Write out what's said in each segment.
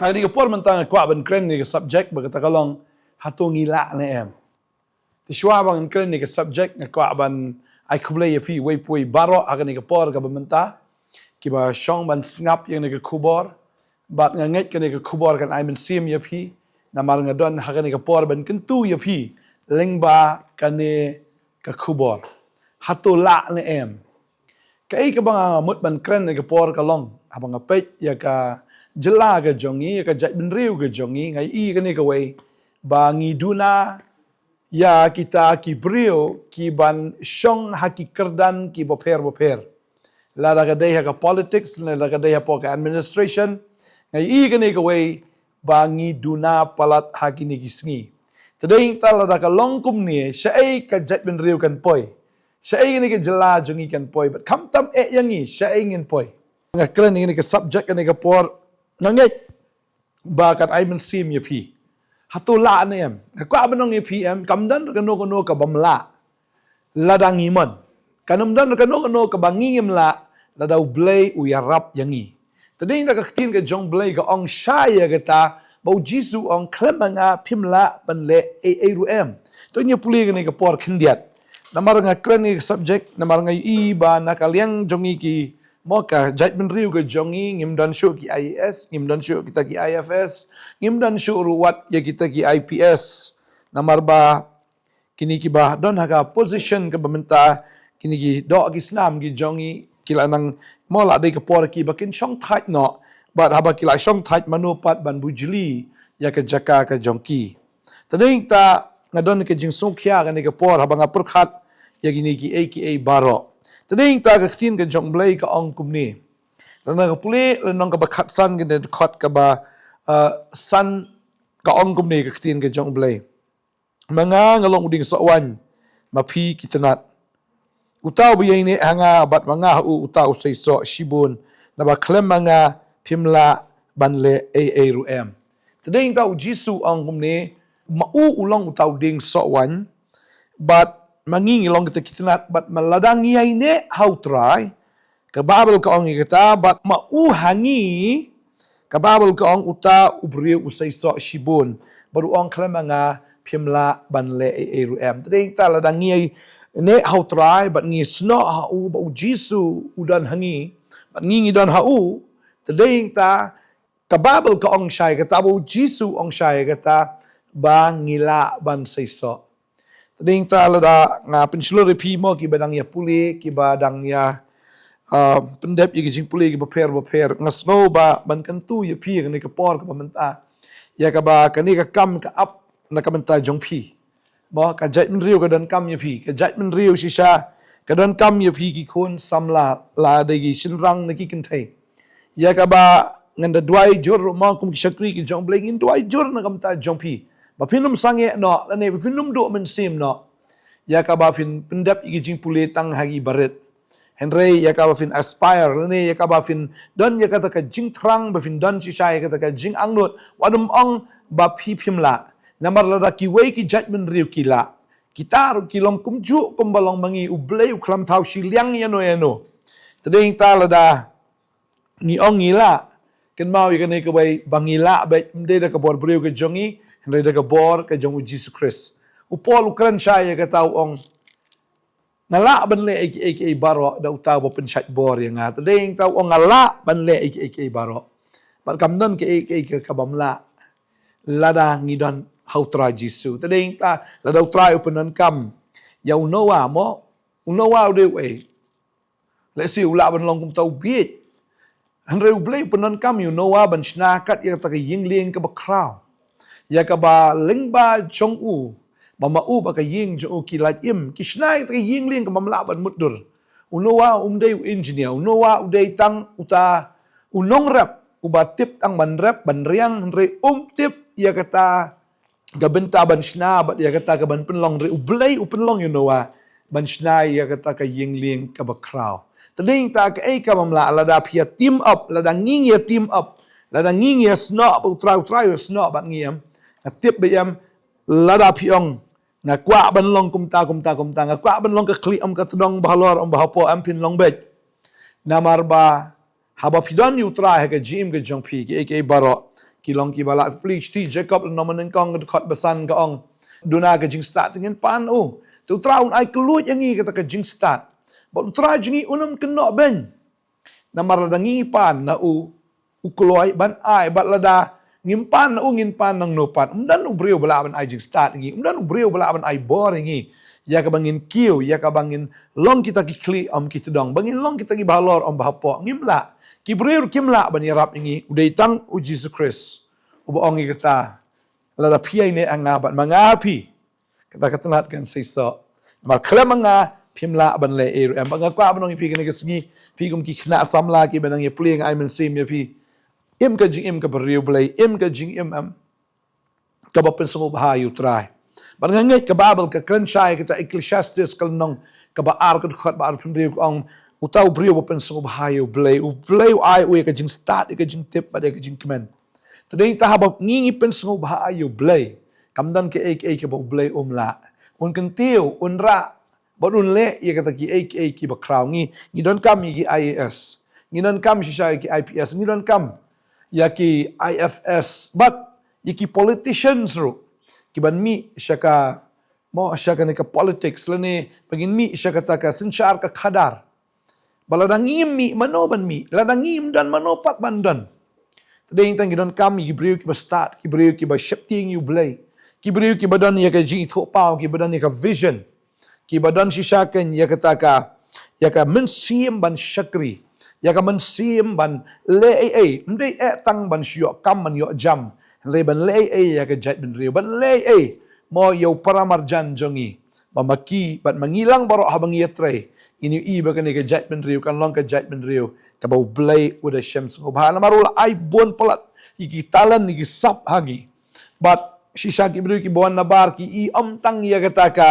Hari kapor mentang kwa ban kren ni subject ba kata kalong hato ngila na em. Ti shwa bang kren ni subject na kwa ban ai khuble ye fi wei pui baro aga ni kapor ka bamenta ki ba shong ban ngap yang ni khubor bat nga nget ka ni khubor kan ai men sim ye fi na mar nga don ha ka ni kapor ban kentu ye fi lengba ka ni ka khubor hato la na em. Kai ka bang mut ban kren ni kapor ka long abang apet ya ka jela ke jongi ka jat ben riu ke jongi ngai I ka ni ka wei bangi duna ya kita ki brio ki ban shong haki kerdan ki boper la da ka dei ha ka politics la da ka dei ha po ka administration ngai I ka ni ka wei bangi duna palat haki ni gisngi tadeng ta la da ka long kum ni shai ka jat ben riu kan poi shai ni ka jela jongi kan poi but kam tam e yangi shai ngin poi nga kren ni ka subject ni ka por nanget bakat ai men sim ye pi hatu la ne em ko abanong ye pi em kamdan ka no ka bamla ladang imon kanum dan ka no ka bangingim la ladau blay u yarap yangi tading ta ka tin ka jong blay ka ong shaya ka ta bau jisu ong klemanga pimla banle e ru em to nya puli ka ni ka por khindiat namar nga kren ni subject namar nga I ba na kalyang jongi ki moka jait ben riu ke jongi ngim dan syu ki IAS ngim dan syu kita ki IFS ngim dan syu ruwat ya kita ki IPS namar ba kini ki ba don haga position ke bementa kini ki do ki snam ki jongi kila nang mola de ke por ki bakin shong thait no bat haba kila shong thait manupat ban bujli ya ke jaka ke jongki tading ta ngadon ke jing songkhya ke ni ke por haba ngapur khat ya gini ki aka baro tading ta ka tin ka jong blay ka ong kumni lana ka puli lanong ka bakhat san ka khot ka ba san ka ong kumni ka tin ka jong blay mga ngalong uding sowan mapi kitanat utaw biyay ni hanga bat mga utaw say so shibun na ba klem mga pimla banle ru em tading ta jisu ong kumni ulong utaw ding sowan but mangingi long kita kitanat bat maladang yai ne how try kababel ka ong kita bat hangi kababel ka ong uta ubri usay so shibun baru ong klemanga pimla banle ru em tading ta ladang yai ne how try bat ngi sno hau ba jisu udan hangi bat ngi don hau tading ta kababel ka ong shay kata ba jisu ong shay kata ba ngila ban say so tading ta lada nga pensilori pi mo ki badang ya puli ki badang ya pendep ya jing puli ki baper nga snow ba ban kantu ya pi ni ka por ka pamenta ya ka ba kani ka kam ka up na ka menta jong pi mo ka jait min riu ka dan kam ya pi ka jait min riu shisha ka dan kam ya pi ki khon samla la de gi shinrang na ki kintai ya ka ba nganda dwai jor mo kum ki shakri ki jong blengin dwai jor na ka menta jong pi bapinum sange no lane bapinum do men sim no ya ka ba fin pendap igi jing pule tang hagi baret henry ya ka ba fin aspire lane ya ka ba fin don ya ka ta ka jing thrang ba fin don chi chai ka ta ka jing angnot wadum ong ba pi phimla namar la da ki wei ki judgment riu kila kitar kilong kumju kumbalong mangi ublei uklam thau Shillong yano tading ta la da ni ong ngila ken mau ya ka ne ka wei bangila ba de da ka bor briu ka jongi henry da ka bor ka jong Jesus Christ upol ukran saya ka tau ong ngala banle aka baro da utaw bo pensat bor yang nga tading tau ong ngala banle aka baro par kamnon ke aka kabamla lada ngidon how try Jesus tading ta lada try upenon kam ya unowa mo unowa de we let's see ula ban long kum tau bit henry ublay upenon kam unowa ban snakat ya ta ka yingling ka ba kraw ya ka ba lengba chong u mama u ba ka ying jo ki lat im ki shnai ta ying ling ka mamla ban mutdur unowa umdei engineer unowa udei tang uta unong rap ubatip tang ban rap ban riang re tip ya kata ga benta ban shna ba ya kata ka ban penlong re ublei upenlong unowa ban shna ya kata ka ying ling ka ba kraw tading ta ka ka mamla lada pia team up lada nging ya team up lada nging ya sno bu try sno ban ngiem tip bayam lada piong na kwa ban long kumta nga kwa ban long ka kli ka tdong bahalor bahapo ampin long bet namar ba haba pidon yu try ka jim ka jong pi ki baro kilong ki balak please ti Jacob nomen kong khot besan ka ong duna ka jing start dengan pan tu traun ai kelut yang ngi kata ka jing start ba tra jingi unum kena ben namar ladangi pan na ukuloi ban ai bat lada ngimpan na ngimpan nang nopan umdan ubriu bala ban ai jing start ngi umdan ubriu bala ban ai bor ngi ya ka bangin kiu ya ka bangin long kita ki kli kita dong bangin long kita ki balor bahapo ngimla ki briu kimla ban yarap ngi udai tang Jesus Christ ubo ngi kita lada piai ne anga bat mangapi kata katanat kan seiso mar klemanga pimla ban le eru am banga kwa ban ngi pi kan ngi pi kum ki khna samla ki ban ngi pling ai men sim ya pi im ka jing im ka beriu blai im ka jing im am ka ba pen sumu bahayu try ban ngai ka babel ka krenchai kita ecclesiastes kal nong ka ba ar ka khat ba ar pen riu ong utau beriu ba pen sumu bahayu blai ai we ka jing start ka jing tip ba ka jing command tadai ta haba ngi pen sumu bahayu blai kamdan ke ka ba blai la un kan tiu un ra badun le ya kata ki ba crown ngi don kam ki IAS ngi don kam shisha ki IPS ngi don kam ya ki IFS but ki politicians ro ki ban mi shaka mo shaka ne ka politics lane bagin mi shaka ta ka sinchar ka khadar baladangim mi manoban mi ladangim dan manopat bandan tadeng tang don kam ki briu ki ba start ki briu ki ba shifting you blay ki briu ki badan ya ka ji tho pau ki badan ya ka vision ki badan shishakan ya kata ka mensim ban shakri ya ka mensim ban le mdei tang ban shyo kam man yo jam le ban le ya ka jat ban riu ban le mo yo paramarjan jongi mamaki ban mangilang baro habang yetre ini ba kan ka jat ban riu kan long ka jat ban riu ka bau blai uda shams ngobhana marul ai bon polat iki talan iki sap hagi but shisha ki bru ki bon nabar ki tang ya kata ka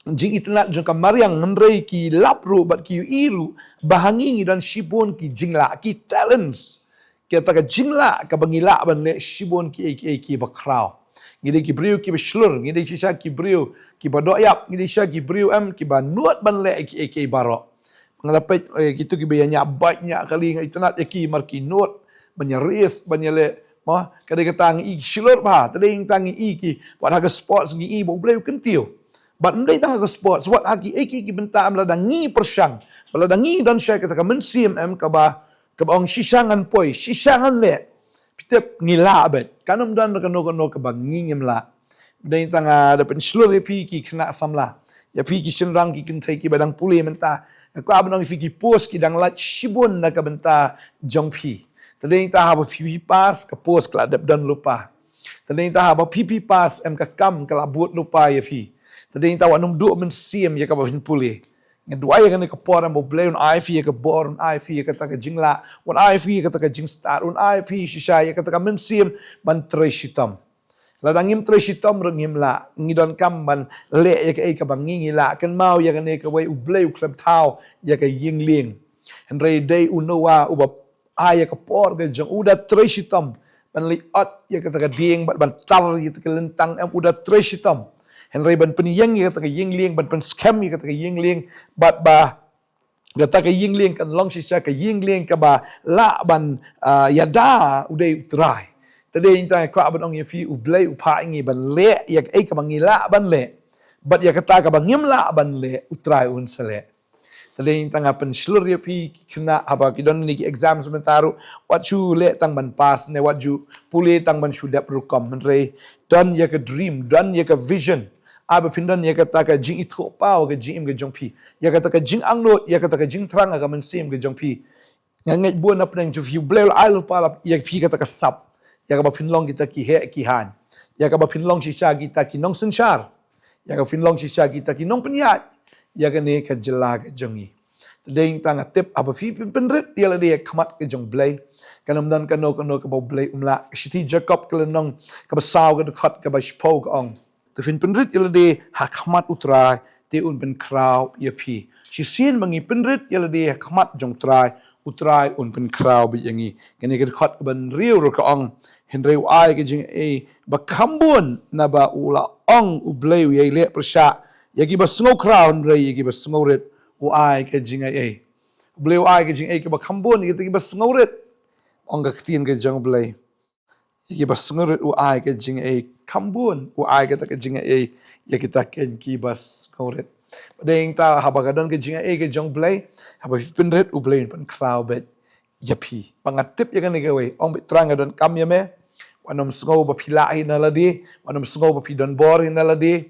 jing itnat jong kamariang ngrei ki lapru bat ki iru bahangi dan shibon ki jingla ki talents kata ka jingla ka bangila ban le shibon ki bakraw ngide ki bru ki beslur ngide shisha ki bru ki badoyap ngide shisha ki bru ki banuat ban le ki baro ngalapet gitu ki bayanya banyak kali itnat ki mar ki not banyaris banyale mah kadai katang shilur ba tadai tang ki wat haga sports ngi bo bleu kentiu but mdai tang haga sports wat hagi ki benta am ladang ngi persang ladang ngi dan syai kata ka mensim am ka ba ong sisangan poi sisangan le pitep ngila bet kanum dan kano ka bang ngi ngimla mdai tang ada pen shilur pi ki kena samla ya pi ki shinrang ki kentai ki badang puli menta ka abang fi ki post ki dang la shibun na ka benta jongpi tadeng ta haba pipi pas ka post kala dep dan lupa tadeng ta haba pipi pas em ka kam kala buat lupa ya pi tadeng ta wanum du men sim ya ka bahin puli ngedua ya kan ka poram bo blay on IP ya ka bor on IP ya ka ta ka jingla on IP ya ka ta ka jing start on IP shisha ya ka ta ka men sim ban treshitam ladangim treshitam rengim la ngidon kam ban le ya ka bangingi la kan mau ya kan ka wai u blay u klem tau ya ka yingling henry day unowa ubab ay ka por ga jong uda treshitam ban liat ya kata ka ding ban tar ya ka lentang am uda treshitam henry ban penyeng ya kata ka yingling ban pen scam ya kata ka yingling bat ba kata ka yingling kan long shisha ka yingling ka ba la ban yada udai try tade inta ka ban ong ya fi u blai u pa ngi ban le ya ka bangila ban le bat ya kata ka bangim la ban le utrai un sele tadeng tang apen slur ya pi kena apa kidon ni exam sementaru what you le tang ban pass ne what you pule tang ban shuda prokom menre don ya ka dream don ya ka vision aba pindan ya ka ta ka jing itho pau ka jing ga jong pi ya ka ta ka jing angnot ya ka ta ka jing trang ga men sim ga jong pi nganget buan ap nang you blel I love palap ya pi ka ta ka sap ya ka ba pinlong kita ki he ki han ya ka ba pinlong shisha kita ki nong senchar ya ka pinlong shisha kita ki nong penyat ya kene ka jela ka jongi tadeng tang tip apa fi penret dia la dia khamat ka jong blai kanam dan kano ka ba blai umla shiti jacob ka nong ka ba saw ka khat ka ba shpo ka ong to fin penret dia la dia ha khamat utra te un pen kraw ya pi si sin mangi penret dia la dia khamat jong utrai un pen kraw bi yangi kene ka khat ka ban riu ro ka ong henreu ai ka jing ba khambun na ba ula ong u blai ye le prasha yagi ba snow crown re yagi ba snow red u ai ka jinga bleu ai ka jinga ka ba khambon yagi ba snow red ong ka tin ka jang blai Iki bas ngurit u ai ke jing kambun u ai ke ta ke jing ya kita ken ki bas ngurit. Padeng ta habagadon ke jing ke jong blai haba pinret u blai pan crowd bet yapi. Pangatip ya kan ke we ong bit trang adon kam ya me. Wanom sngo ba pilai na ladi, wanom sngo ba pidon bor na ladi.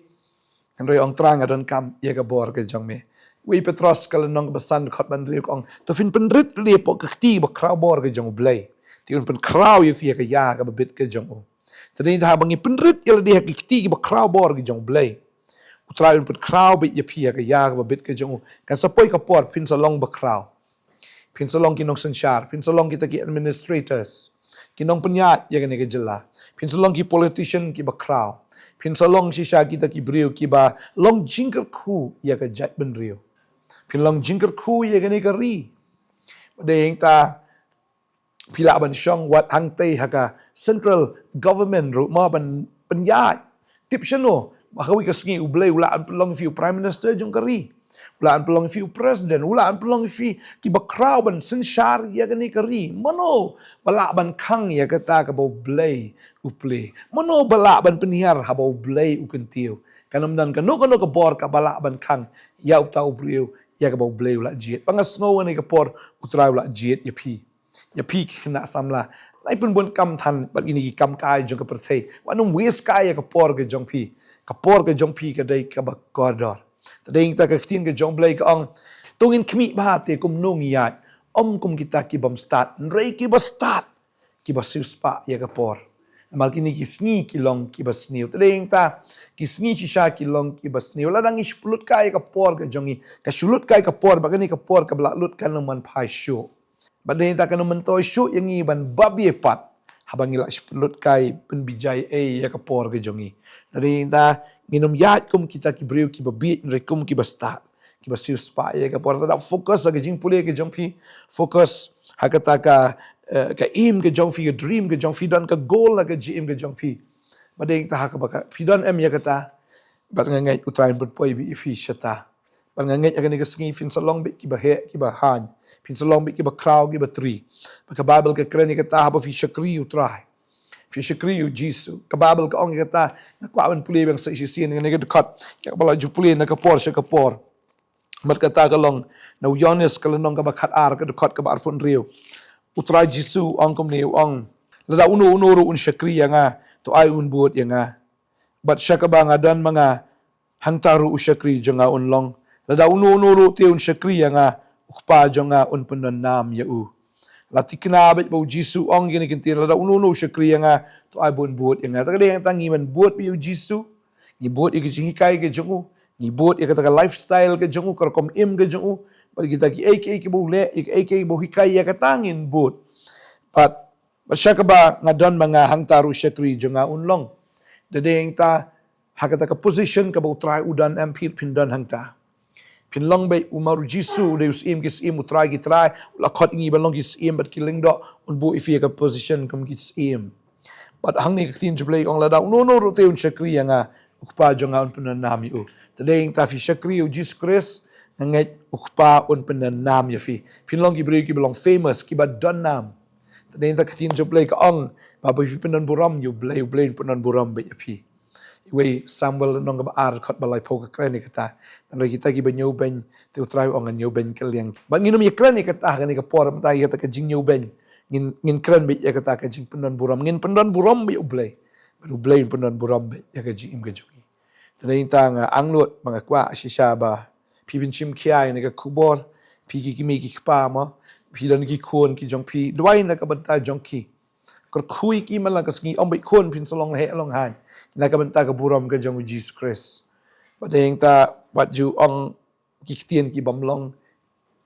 Kan roi ong trang adon kam ya ka bor ke jong me. Wi Petros kalau nong besan khot ban ri ong to fin penrit ri po ke ti ba crowd bor ke jong blai. Ti un pen crowd ya fi ka ya ka bit ke jong o. Tadi ta bangi penrit ya ladi ke ti ba crowd bor ke jong blai. Utrai un pen crowd bit ya fi ka ya ka bit ke jong o. Kan sapoi ka por pin sa long ba crowd. Pin sa long kinong sensyar, pin sa long kita ki administrators. Kinong penyat ya kene ke jela. Pin sa long ki politician ki ba crowd. Pin sa long shisha kita ki brio ki ba long jingker ku ya ka jat ben rio. Pin long jingker ku ya kene ke ri. Padeng ta pila ban syong wat hangtei haka central government ru ma ban penyat. Tip syano bakawi ka sngi ublay ulaan pelong fiu prime minister jong kari. Ulaan pelong fiu president, ulaan pelong fi ki ba crowd ban sensyar ya kene kari. Mano balak ban kang ya kata ka bau blay uple. Mano balak ban penihar ha bau blay ukentiu. Kanam dan kanu ka bor ka balak ban kang ya utau brio ya ka bau blay ula jiet. Pangas ngo ni ka por utrai ula jiet ya pi. Ya pi kena samla. Lai pun bon kam tan bagi ni kam kai jong ka perthei. Wanum wes kai ya ka por ke jong pi. Ka por ke jong pi ka dai ka ba kodor. Tadeng ta ka ktin ke jong blai ka ong tungin kmi ba te kum nung yat om kum kita ki bam start rei ki ba start ki ba spa ya ka por mal kini ki sngi ki long ki ba sniu tadeng ta ki sngi chi sha ki long ki ba sniu la dang ispulut kai ka por ka jongi ka shulut kai ka por ba ni ka por ka bla lut kan man pai shu ba deng ta kan man toy shu yang i ban babi pat habang ila ispulut kai pen bijai ya ka por ka jongi tadeng ta minum yat kum kita ki brio ki babit rekum ki basta ki basir spa ya ka porta da focus aga jing pule ke jongpi focus hakata ka aim ke jongfi ke dream ke jongfi dan ka goal aga jim ke jongpi badeng ta haka baka pidon em ya kata bat ngai utrain pun poi bi fi shata bat ngai aga ni ka sngi fin salong bi ki ba he ki ba han fin salong bi ki ba crowd ki ba tri baka bible ke kreni kata ha ba fi shakri utrai Fishakri yu jisu. Kababal ka ong kata nakwawan puli bang sa isisiyan nga nagadukat. Kaya kapala ju puli nakapor siya kapor. Mat kata kalong na uyonis kalanong kabakat ar kadukat kabar pun riyo. Utray jisu ong kumniyo ong. Lada uno-unuro un shakri nga. To ay un buot nga. Bat siya ka ba nga dan mga hangtaru u shakri nga unlong. Lada uno-unuro ti un shakri nga. Ukpa nga un punan nam ya u. Lati kinabit bau Jisu ong gini kintin lada ununo syakri nga to ay bon buot nga tagade yang tangi man buot bi Jisu ni buot ik jingi kai ke jongu ni buot ik kata lifestyle ke jongu kar kom im ke jongu bagi kita ki ek bu le ek bu hikai ya katangin buot pat basya ka ba nga don mga hangtaru syakri jonga unlong dade yang ta hakata ka position ka bau try udan ampir pindan hangta Pinlong bay umaru Jisu de usim kis im utrai ki try la khot ingi balong kis im but killing do un bu ifi ka position kum kis im but hang ni tin jublay ong la da no rote un shakri nga ukpa jonga un punan nami u today ta fi shakri u Jesus Christ ngai ukpa un punan nam ya fi pinlong ki bre ki belong famous ki ba don nam today ta tin jublay ka ong ba fi punan buram you blay punan buram be ya fi Iwe Samuel nong ba ar khot balai poka kreni kata tan kita ki banyo ben te utrai ong anyo ben kaliang ba nginum ye kreni kata kani ka por mta kata ka jing nyo ben ngin kren be ya kata ka jing pendon buram ngin pendon buram be ublay pendon buram be ya ka jing im ka jungi tan ta nga anglot mga kwa shisha ba pipin chim kiai ne ka khubor pi ki mi ki pa mo pi dan ki kon ki jong pi dwai na ka banta jong ki kor khui ki mala ka sngi om be kon pin solong he long han nakabanta ka buram ka jong Jesus Christ. Padeng ta wat ju ong kiktian ki bamlong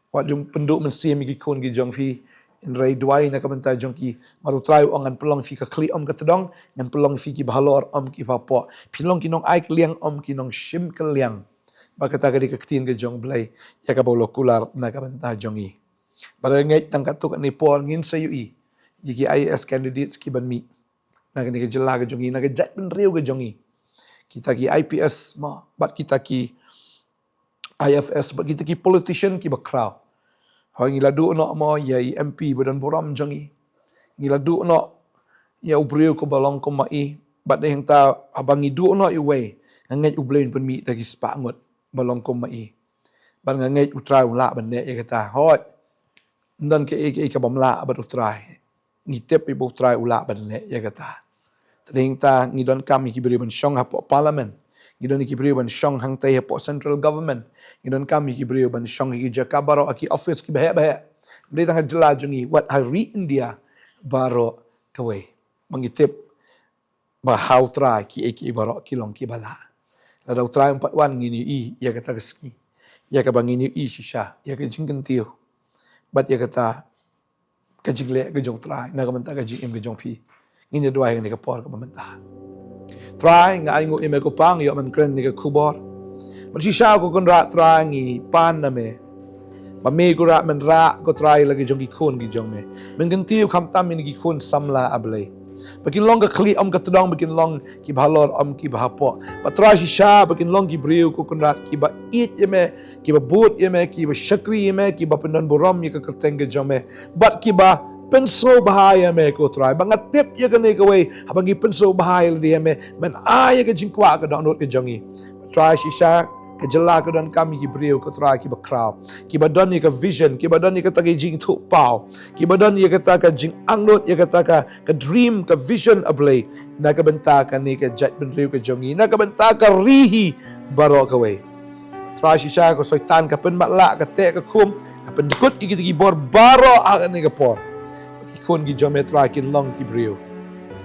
wat jung penduk mensim ki kon ki jong fi in ray dwai nakabanta jong ki marutrai ong an pelong fi ka kli om ka tedong ngan pelong fi ki bahalor om ki papo pinlong ki nong ai kliang om ki nong shim kliang bakata ka di kiktian ka jong blai ya ka bolo kular nakabanta jong i. Barangay tang katuk ni por ngin sa yu i yiki IS candidates ki ban mi naga ni jela ke jongi naga jat pen riu ke jongi kita ki IPS ma bat kita ki IFS bat kita ki politician ki bakrau ha ngila du no mo ya MP badan boram jongi ngila du no ya ubriu ko balong ko mai bat yang ta abang idu no iwe ngai ublen pen mi dagi spangot balong ko mai ban ngai utrai la ban ne ya kata hoi dan ke ke bamla bat utrai ni tep ibu utrai ula ban ne ya kata tading ta ngidon kami ki beri ban shong hapo parliament ngidon ki beri ban shong hang tai hapo central government ngidon kami ki beri ban shong ki jakabaro aki office ki bahaya beri tang jela jungi what hari India baro kawe mangitip bahau try ki eki baro kilong ki bala la dau try 4 wan ngini i ya kata keski ya ka bangini i shisha ya ka jingken tiu bat ya kata ka jingle ka jong try na ka menta ka jing ka jong pi ngini dua ni ka por ka menta try nga ingo ime ko pang yo man kren ni ka khubor bat shisha ko kon ra try ngi pan na me ba me ko ra men ra ko try lagi jong ki khun ki jong me men kan tiu kham tam ni ki khun samla ablay Bakin long ka kli om ka tudong bakin long ki bhalor om ki bahapo. Patra shisha bakin long ki briu ko kunrat ki ba eat yeme ki ba boot yeme ki ba shakri yeme ki ba pendan borom ye ka kerteng ke jome. Bat ki ba penso bahaya me ko try. Banga tip ye ka ne ka way habang ki penso bahaya li yeme men ay ka jingkwa ka download ke jongi. Patra shisha ke jela ko dan kami ki briu ko try ki ba kraw. Ki ba don ye ka vision ki ba don ye ka tagi jing thu pau. Ki ba don ye ka ta ka jing angnot ye ka ta ka dream ka vision ablay na ka benta ka ni ka jat ben riu ka jongi na ka benta ka rihi baro ka way. Try shisha ko soitan ka pen matla ka te ka kum ka pen dikut iki bor baro a ni ka por. Ki kun ki jome try kin long ki briu.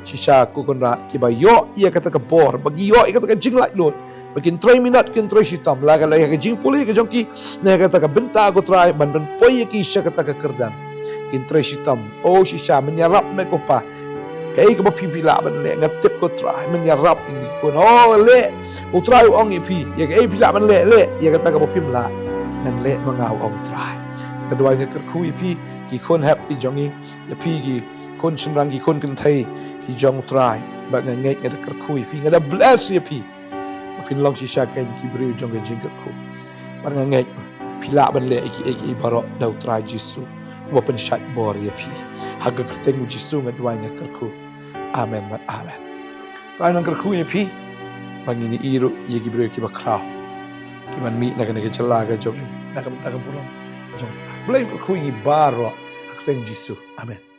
Shisha ko konrat ki ba yo ye ka ta ka bor bagi yo ka ta ka jing like lot. Bakin 3 minit kin 3 sitam laga lagi ka jing puli ka jongki na ka ta ka benta ko try ban ban poy ki sya ka ta ka kerdan kin 3 sitam oh shisha menyarap me ko pa kay ka ba pipila ban le ngatip ko try menyarap ini ko oh le o try ong ipi ya ka pila ban le ya ka ta ka ba pimla ngan le mangaw ong try kadwa ka kerku ipi ki kon hap ki jongi ya pi ki kon sunrang ki kon kan thai ki jong try ba ngai ka kerku ipi ngada bless ya pi Pin long shisha kan ki beri jong ke jingkat ko. Barang ngai pila ban le iki baro dau tra Jisu. Wa pen shat bor ya pi. Haga kerteng Jisu ngadwa nya kerku. Amen mat amen. Tai nang kerku ya pi. Bang ini iru ye ki beri ki bakra. Ki man mi na kan ke jela ga jong. Na kan burong jong. Blame kerku ni baro kerteng Jisu. Amen.